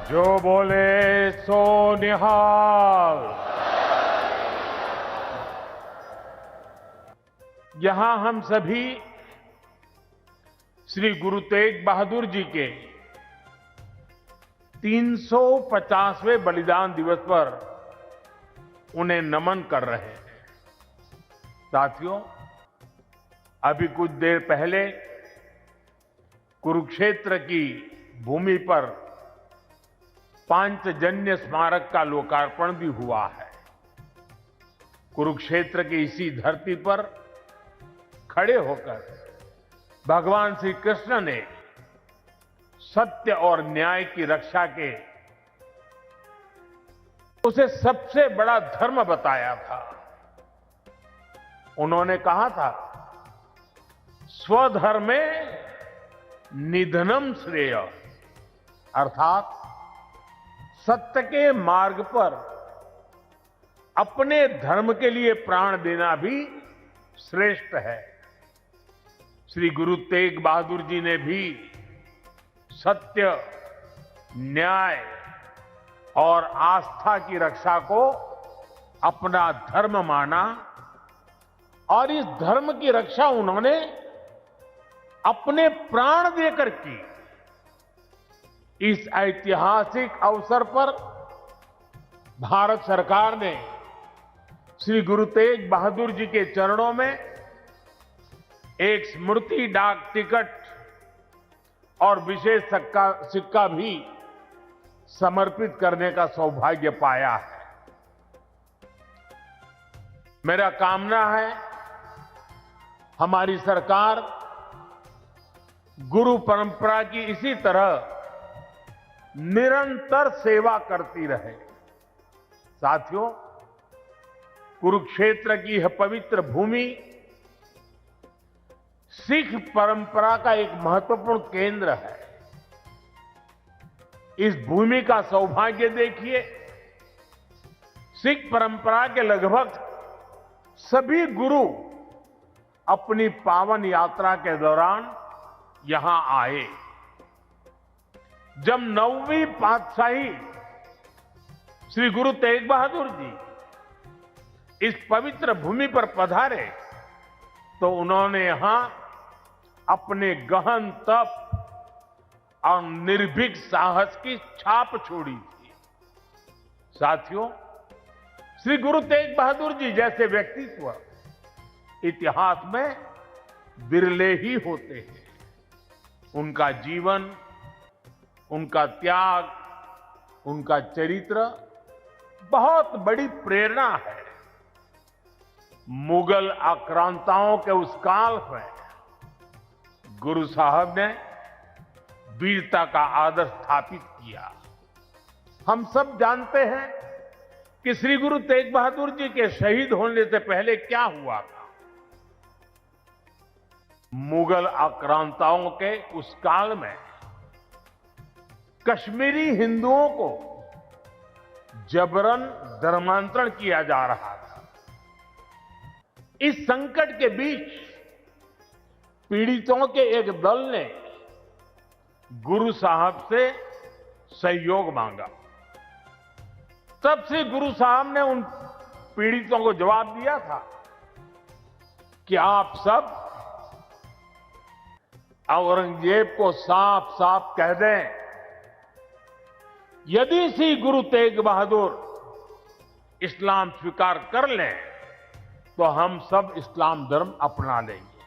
जो बोले सो निहाल। यहां हम सभी श्री गुरु तेग बहादुर जी के 350वें बलिदान दिवस पर उन्हें नमन कर रहे हैं। साथियों, अभी कुछ देर पहले कुरुक्षेत्र की भूमि पर पांचजन्य स्मारक का लोकार्पण भी हुआ है। कुरुक्षेत्र की इसी धरती पर खड़े होकर भगवान श्री कृष्ण ने सत्य और न्याय की रक्षा के उसे सबसे बड़ा धर्म बताया था। उन्होंने कहा था, स्वधर्मे निधनम श्रेय, अर्थात सत्य के मार्ग पर अपने धर्म के लिए प्राण देना भी श्रेष्ठ है। श्री गुरु तेग बहादुर जी ने भी सत्य, न्याय और आस्था की रक्षा को अपना धर्म माना और इस धर्म की रक्षा उन्होंने अपने प्राण देकर की। इस ऐतिहासिक अवसर पर भारत सरकार ने श्री गुरु तेग बहादुर जी के चरणों में एक स्मृति डाक टिकट और विशेष सिक्का भी समर्पित करने का सौभाग्य पाया है। मेरा कामना है हमारी सरकार गुरु परंपरा की इसी तरह निरंतर सेवा करती रहे। साथियों, कुरुक्षेत्र की यह पवित्र भूमि सिख परंपरा का एक महत्वपूर्ण केंद्र है। इस भूमि का सौभाग्य देखिए, सिख परंपरा के लगभग सभी गुरु अपनी पावन यात्रा के दौरान यहां आए। जब 9वीं पातशाही श्री गुरु तेग बहादुर जी इस पवित्र भूमि पर पधारे तो उन्होंने यहां अपने गहन तप और निर्भीक साहस की छाप छोड़ी थी। साथियों, श्री गुरु तेग बहादुर जी जैसे व्यक्तित्व इतिहास में विरले ही होते हैं। उनका जीवन, उनका त्याग, उनका चरित्र बहुत बड़ी प्रेरणा है। मुगल आक्रांताओं के उस काल में गुरु साहब ने वीरता का आदर्श स्थापित किया। हम सब जानते हैं कि श्री गुरु तेग बहादुर जी के शहीद होने से पहले क्या हुआ था। मुगल आक्रांताओं के उस काल में कश्मीरी हिंदुओं को जबरन धर्मांतरण किया जा रहा था। इस संकट के बीच पीड़ितों के एक दल ने गुरु साहब से सहयोग मांगा। तब से गुरु साहब ने उन पीड़ितों को जवाब दिया था कि आप सब औरंगजेब को साफ साफ कह दें, यदि श्री गुरु तेग बहादुर इस्लाम स्वीकार कर लें तो हम सब इस्लाम धर्म अपना लेंगे।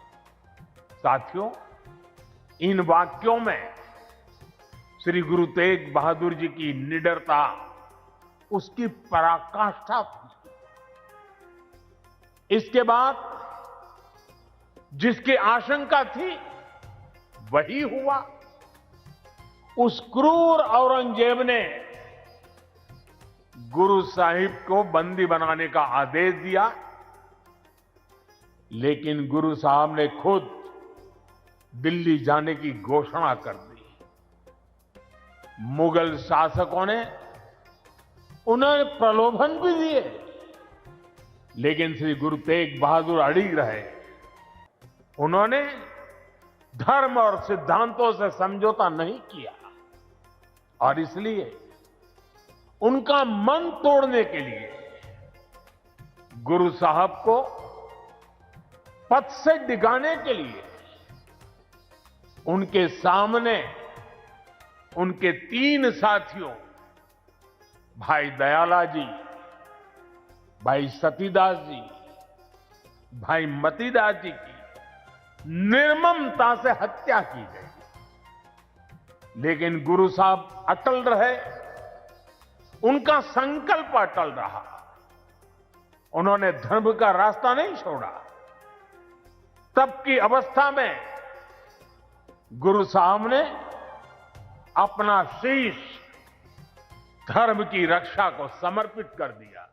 साथियों, इन वाक्यों में श्री गुरु तेग बहादुर जी की निडरता, उसकी पराकाष्ठा थी। इसके बाद जिसकी आशंका थी वही हुआ। उस क्रूर औरंगजेब ने गुरु साहिब को बंदी बनाने का आदेश दिया, लेकिन गुरु साहब ने खुद दिल्ली जाने की घोषणा कर दी। मुगल शासकों ने उन्हें प्रलोभन भी दिए, लेकिन श्री गुरु तेग बहादुर अड़िग रहे। उन्होंने धर्म और सिद्धांतों से समझौता नहीं किया और इसलिए उनका मन तोड़ने के लिए गुरु साहब को पथ से डिगाने के लिए उनके सामने उनके 3 साथियों भाई दयाला जी, भाई सतीदास जी, भाई मतीदास जी की निर्ममता से हत्या की गई। लेकिन गुरु साहब अटल रहे, उनका संकल्प अटल रहा। उन्होंने धर्म का रास्ता नहीं छोड़ा। तब की अवस्था में गुरु साहब ने अपना शीश धर्म की रक्षा को समर्पित कर दिया।